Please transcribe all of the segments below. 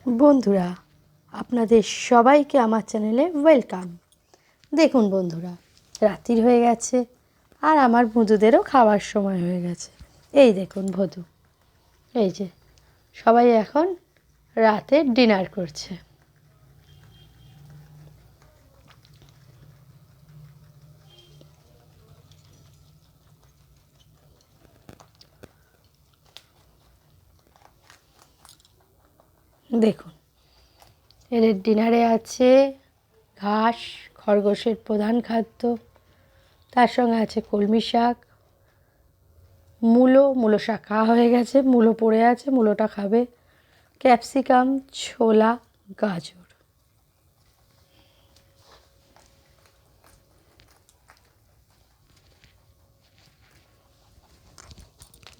বন্ধুরা, আপনাদের সবাইকে আমার চ্যানেলে ওয়েলকাম। দেখুন বন্ধুরা, রাত্রির হয়ে গেছে আর আমার ভুতুদেরও খাওয়ার সময় হয়ে গেছে। এই দেখুন ভদু, এই যে সবাই এখন রাতে ডিনার করছে। দেখুন, এদের ডিনারে আছে ঘাস, খরগোশের প্রধান খাদ্য, তার সঙ্গে আছে কলমি শাক, মূলো শাক খাওয়া হয়ে গেছে, মূলো পড়ে আছে, মূলোটা খাবে, ক্যাপসিকাম, ছোলা, গাজর।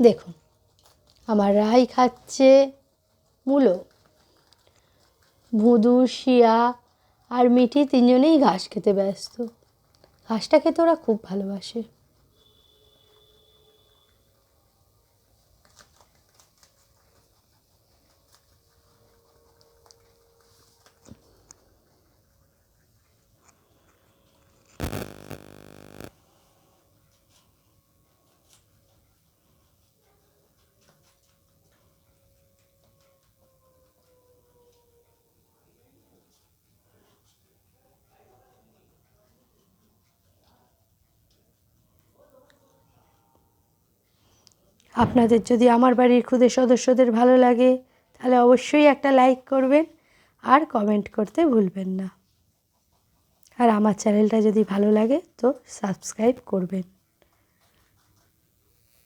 দেখুন, আমার রাই খাচ্ছে মূলো, ভুদু, শিয়া আর মিঠি তিনজনেই ঘাস খেতে ব্যস্ত। ঘাসটা খেতে ওরা খুব ভালোবাসে। আপনাদের যদি আমার বাড়ির ক্ষুদে সদস্যদের ভালো লাগে তাহলে অবশ্যই একটা লাইক করবেন আর কমেন্ট করতে ভুলবেন না। আর আমার চ্যানেলটা যদি ভালো লাগে তো সাবস্ক্রাইব করবেন।